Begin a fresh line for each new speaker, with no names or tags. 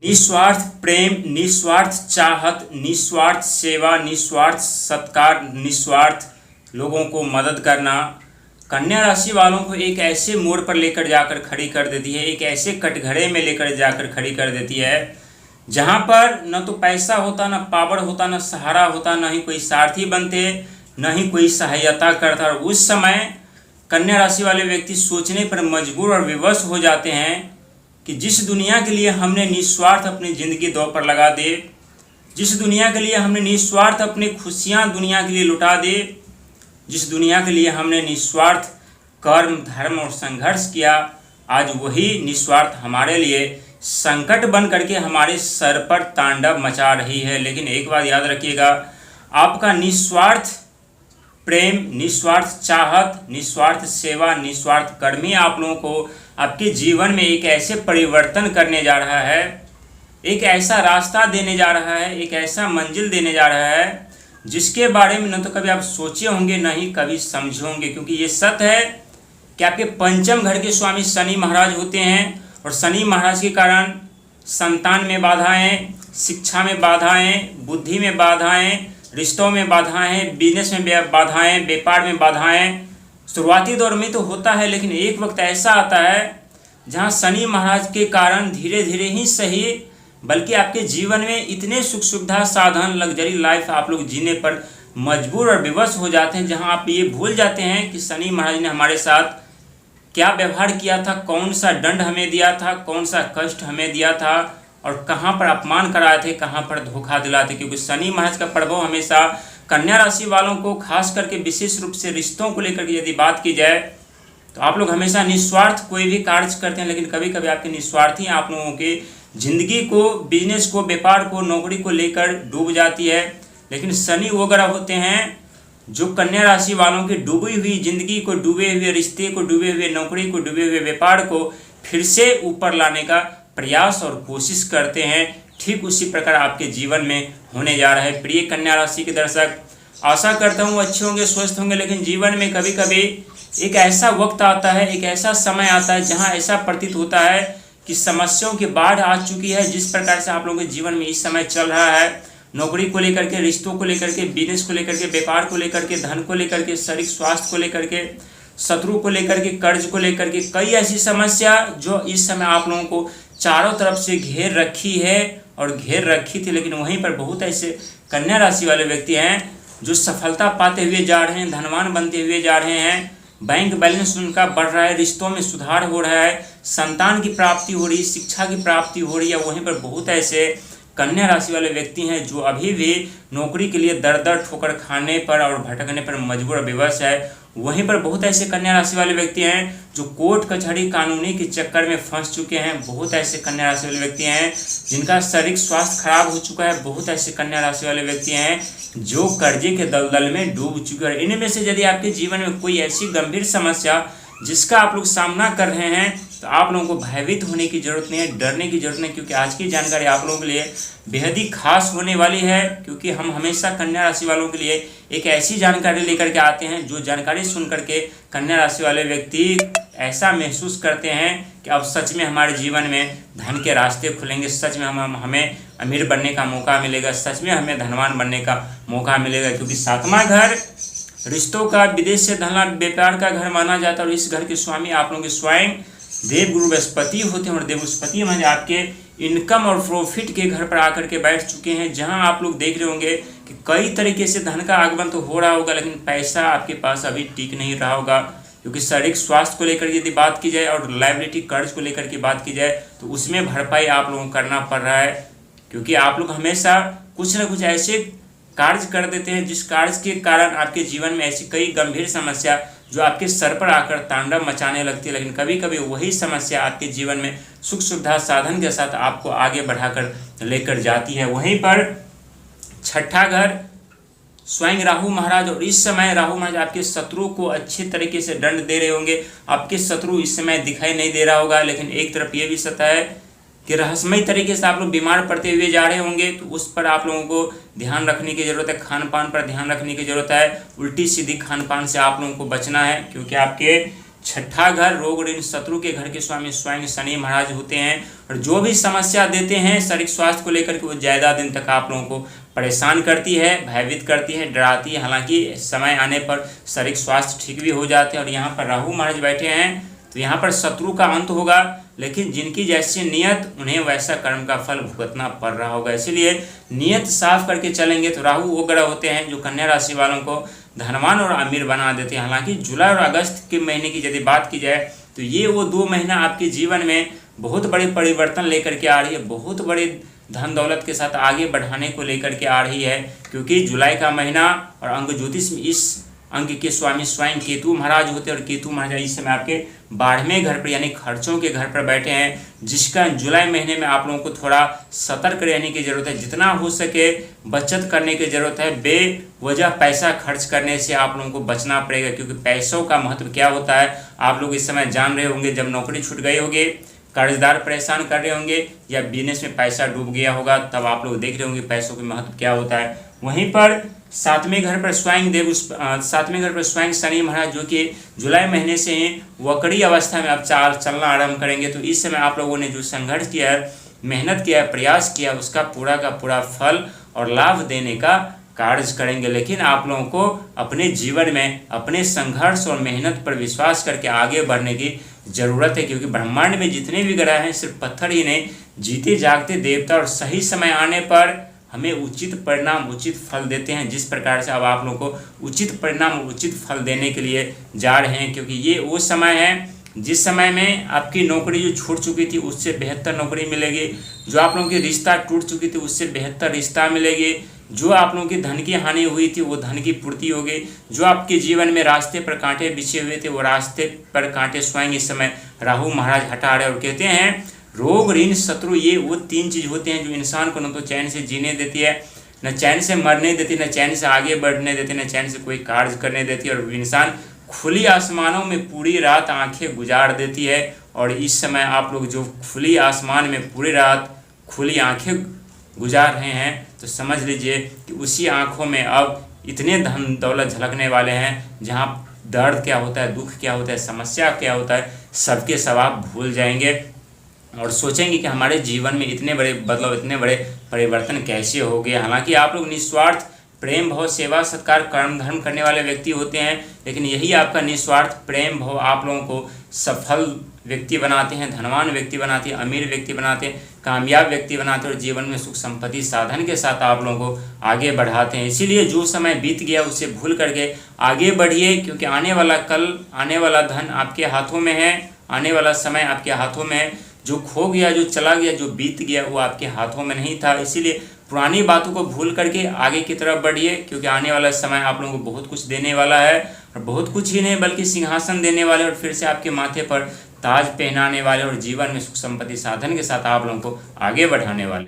निस्वार्थ प्रेम, निस्वार्थ चाहत, निस्वार्थ सेवा, निस्वार्थ सत्कार, निस्वार्थ लोगों को मदद करना कन्या राशि वालों को एक ऐसे मोड़ पर लेकर जाकर खड़ी कर देती है, एक ऐसे कटघरे में लेकर जाकर खड़ी कर देती है जहां पर न तो पैसा होता, न पावर होता, न सहारा होता, न ही कोई सारथी बनते, न ही कोई सहायता करता। और उस समय कन्या राशि वाले व्यक्ति सोचने पर मजबूर और विवश हो जाते हैं कि जिस दुनिया के लिए हमने निस्वार्थ अपनी ज़िंदगी दौड़ पर लगा दे, जिस दुनिया के लिए हमने निस्वार्थ अपनी खुशियां दुनिया के लिए लुटा दे, जिस दुनिया के लिए हमने निस्वार्थ कर्म धर्म और संघर्ष किया, आज वही निस्वार्थ हमारे लिए संकट बन करके हमारे सर पर तांडव मचा रही है। लेकिन एक बात याद रखिएगा, आपका निस्वार्थ प्रेम, निस्वार्थ चाहत, निस्वार्थ सेवा, निस्वार्थ कर्म ही आप लोगों को आपके जीवन में एक ऐसे परिवर्तन करने जा रहा है, एक ऐसा रास्ता देने जा रहा है, एक ऐसा मंजिल देने जा रहा है जिसके बारे में न तो कभी आप सोचे होंगे न ही कभी समझे होंगे। क्योंकि ये सत्य है कि आपके पंचम घर के स्वामी शनि महाराज होते हैं और शनि महाराज के कारण संतान में बाधाएं, शिक्षा में बाधाएं, बुद्धि में बाधाएं, रिश्तों में बाधाएं, बिजनेस में बाधाएं, व्यापार में बाधाएं शुरुआती दौर में तो होता है, लेकिन एक वक्त ऐसा आता है जहां शनि महाराज के कारण धीरे धीरे ही सही बल्कि आपके जीवन में इतने सुख सुविधा साधन लग्जरी लाइफ आप लोग जीने पर मजबूर और विवश हो जाते हैं, जहां आप ये भूल जाते हैं कि शनि महाराज ने हमारे साथ क्या व्यवहार किया था, कौन सा दंड हमें दिया था, कौन सा कष्ट हमें दिया था और कहाँ पर अपमान कराए थे, कहाँ पर धोखा दिलाते। क्योंकि शनि महाराज का प्रभाव हमेशा कन्या राशि वालों को खास करके विशेष रूप से रिश्तों को लेकर के यदि बात की जाए तो आप लोग हमेशा निस्वार्थ कोई भी कार्य करते हैं, लेकिन कभी कभी आपके निस्वार्थी आप लोगों के जिंदगी को, बिजनेस को, व्यापार को, नौकरी को लेकर डूब जाती है। लेकिन शनि वो ग्रह होते हैं जो कन्या राशि वालों की डूबी हुई जिंदगी को, डूबे हुए रिश्ते को, डूबे हुए नौकरी को, डूबे हुए व्यापार को फिर से ऊपर लाने का प्रयास और कोशिश करते हैं। ठीक उसी प्रकार आपके जीवन में होने जा रहा है। प्रिय कन्या राशि के दर्शक, आशा करता हूँ अच्छे होंगे, स्वस्थ होंगे, लेकिन जीवन में कभी कभी एक ऐसा वक्त आता है, एक ऐसा समय आता है जहाँ ऐसा प्रतीत होता है कि समस्याओं की बाढ़ आ चुकी है। जिस प्रकार से आप लोगों के जीवन में इस समय चल रहा है, नौकरी को लेकर के, रिश्तों को लेकर के, बिजनेस को लेकर के, व्यापार को लेकर के, धन को लेकर के, शारीरिक स्वास्थ्य को लेकर के, शत्रु को लेकर के, कर्ज को लेकर के, कई ऐसी समस्या जो इस समय आप लोगों को चारों तरफ से घेर रखी है और घेर रखी थी। लेकिन वहीं पर बहुत ऐसे कन्या राशि वाले व्यक्ति हैं जो सफलता पाते हुए जा रहे हैं, धनवान बनते हुए जा रहे हैं, बैंक बैलेंस उनका बढ़ रहा है, रिश्तों में सुधार हो रहा है, संतान की प्राप्ति हो रही है, शिक्षा की प्राप्ति हो रही है। वहीं पर बहुत ऐसे कन्या राशि वाले व्यक्ति हैं जो अभी भी नौकरी के लिए दर दर ठोकर खाने पर और भटकने पर मजबूर और विवश है। वहीं पर बहुत ऐसे कन्या राशि वाले व्यक्ति हैं जो कोर्ट कचहरी कानूनी के चक्कर में फंस चुके हैं। बहुत ऐसे कन्या राशि वाले व्यक्ति हैं जिनका शारीरिक स्वास्थ्य खराब हो चुका है। बहुत ऐसे कन्या राशि वाले व्यक्ति हैं जो कर्जे के दलदल में डूब चुके हैं। इनमें से यदि आपके जीवन में कोई ऐसी गंभीर समस्या जिसका आप लोग सामना कर रहे हैं तो आप लोगों को भयभीत होने की जरूरत नहीं है, डरने की जरूरत नहीं, क्योंकि आज की जानकारी आप लोगों के लिए बेहद ही खास होने वाली है। क्योंकि हम हमेशा कन्या राशि वालों के लिए एक ऐसी जानकारी लेकर के आते हैं जो जानकारी सुन करके कन्या राशि वाले व्यक्ति ऐसा महसूस करते हैं कि अब सच में हमारे जीवन में धन के रास्ते खुलेंगे, सच में हमें अमीर बनने का मौका मिलेगा, सच में हमें धनवान बनने का मौका मिलेगा। क्योंकि सातवां घर रिश्तों का, विदेश से धन व्यापार का घर माना जाता है और इस घर के स्वामी आप लोगों के स्वयं देव गुरु बृहस्पति होते हैं। और देव बृहस्पति हमारे आपके इनकम और प्रॉफिट के घर पर आकर के बैठ चुके हैं, जहां आप लोग देख रहे होंगे कि कई तरीके से धन का आगमन तो हो रहा होगा, लेकिन पैसा आपके पास अभी टिक नहीं रहा होगा। क्योंकि शारीरिक स्वास्थ्य को लेकर यदि बात की जाए और लायबिलिटी कर्ज को लेकर की बात की जाए तो उसमें भरपाई आप लोगों को करना पड़ रहा है। क्योंकि आप लोग हमेशा कुछ न कुछ ऐसे कार्य कर देते हैं जिस कार्य के कारण आपके जीवन में ऐसी कई गंभीर समस्या जो आपके सर पर आकर तांडव मचाने लगती है। लेकिन कभी कभी वही समस्या आपके जीवन में सुख सुविधा साधन के साथ आपको आगे बढ़ाकर लेकर जाती है। वहीं पर छठा घर स्वयं राहु महाराज, और इस समय राहु महाराज आपके शत्रु को अच्छे तरीके से दंड दे रहे होंगे। आपके शत्रु इस समय दिखाई नहीं दे रहा होगा, लेकिन एक तरफ ये भी सत्य है कि रहस्यमय तरीके से आप लोग बीमार पड़ते हुए जा रहे होंगे, तो उस पर आप लोगों को ध्यान रखने की जरूरत है। खान पान पर ध्यान रखने की जरूरत है। उल्टी सीधी खान पान से आप लोगों को बचना है, क्योंकि आपके छठा घर रोग ऋण शत्रु के घर के स्वामी स्वयं शनि महाराज होते हैं और जो भी समस्या देते हैं शारीरिक स्वास्थ्य को लेकर के वो ज़्यादा दिन तक आप लोगों को परेशान करती है, भयभीत करती है, डराती है। हालांकि समय आने पर शारीरिक स्वास्थ्य ठीक भी हो जाते हैं। और यहाँ पर राहु महाराज बैठे हैं तो यहाँ पर शत्रु का अंत होगा, लेकिन जिनकी जैसी नियत उन्हें वैसा कर्म का फल भुगतना पड़ रहा होगा। इसलिए नियत साफ करके चलेंगे तो राहु वो ग्रह होते हैं जो कन्या राशि वालों को धनवान और अमीर बना देते हैं। हालांकि जुलाई और अगस्त के महीने की यदि बात की जाए तो ये वो 2 महीना आपके जीवन में बहुत बड़े परिवर्तन लेकर के आ रही है, बहुत बड़े धन दौलत के साथ आगे बढ़ाने को लेकर के आ रही है। क्योंकि जुलाई का महीना और अंक ज्योतिष में इस अंक के स्वामी स्वयं केतु महाराज होते हैं और केतु महाराज इस समय आपके 12वें घर पर यानी खर्चों के घर पर बैठे हैं, जिसका जुलाई महीने में आप लोगों को थोड़ा सतर्क रहने की ज़रूरत है। जितना हो सके बचत करने की ज़रूरत है। बेवजह पैसा खर्च करने से आप लोगों को बचना पड़ेगा, क्योंकि पैसों का महत्व क्या होता है आप लोग इस समय जान रहे होंगे। जब नौकरी छूट गई होगी, कर्जदार परेशान कर रहे होंगे या बिजनेस में पैसा डूब गया होगा, तब आप लोग देख रहे होंगे पैसों के महत्व क्या होता है। वहीं पर 7वें घर पर स्वयं शनि महाराज जो कि जुलाई महीने से वक्री अवस्था में अब चलना आरंभ करेंगे। तो इस समय आप लोगों ने जो संघर्ष किया है, मेहनत किया है, प्रयास किया, उसका पूरा का पूरा फल और लाभ देने का कार्य करेंगे। लेकिन आप लोगों को अपने जीवन में अपने संघर्ष और मेहनत पर विश्वास करके आगे बढ़ने की ज़रूरत है, क्योंकि ब्रह्मांड में जितने भी ग्रह हैं सिर्फ पत्थर ही नहीं, जीते जागते देवता और सही समय आने पर हमें उचित परिणाम उचित फल देते हैं। जिस प्रकार से अब आप लोगों को उचित परिणाम उचित फल देने के लिए जा रहे हैं, क्योंकि ये वो समय है जिस समय में आपकी नौकरी जो छूट चुकी थी उससे बेहतर नौकरी मिलेगी, जो आप लोगों की रिश्ता टूट चुकी थी उससे बेहतर रिश्ता मिलेगी, जो आप लोगों की धन की हानि हुई थी वो धन की पूर्ति होगी, जो आपके जीवन में रास्ते पर कांटे बिछे हुए थे वो रास्ते पर कांटे स्वयं इस समय राहु महाराज हटा रहे। और कहते हैं रोग ऋण शत्रु ये वो 3 चीज़ होते हैं जो इंसान को न तो चैन से जीने देती है, न चैन से मरने देती, न चैन से आगे बढ़ने देती, न चैन से कोई कार्य करने देती है। और इंसान खुली आसमानों में पूरी रात आंखें गुजार देती है। और इस समय आप लोग जो खुली आसमान में पूरी रात खुली आंखें गुजार रहे हैं तो समझ लीजिए कि उसी आंखों में अब इतने धन दौलत झलकने वाले हैं, जहां दर्द क्या होता है, दुख क्या होता है, समस्या क्या होता है, सबके सब आप भूल जाएंगे और सोचेंगे कि हमारे जीवन में इतने बड़े बदलाव, इतने बड़े परिवर्तन कैसे हो गए। हालांकि आप लोग निस्वार्थ प्रेम भाव सेवा सत्कार कर्म धर्म करने वाले व्यक्ति होते हैं, लेकिन यही आपका निस्वार्थ प्रेम भाव आप लोगों को सफल व्यक्ति बनाते हैं, धनवान व्यक्ति बनाते हैं, अमीर व्यक्ति बनाते हैं, कामयाब व्यक्ति बनाते हैं और जीवन में सुख संपत्ति साधन के साथ आप लोगों को आगे बढ़ाते हैं। इसीलिए जो समय बीत गया उसे भूल करके आगे बढ़िए, क्योंकि आने वाला कल, आने वाला धन आपके हाथों में है, आने वाला समय आपके हाथों में है। जो खो गया, जो चला गया, जो बीत गया वो आपके हाथों में नहीं था। इसीलिए पुरानी बातों को भूल करके आगे की तरफ बढ़िए, क्योंकि आने वाला समय आप लोगों को बहुत कुछ देने वाला है और बहुत कुछ ही नहीं बल्कि सिंहासन देने वाले और फिर से आपके माथे पर ताज पहनाने वाले और जीवन में सुख संपत्ति साधन के साथ आप लोगों को आगे बढ़ाने वाले।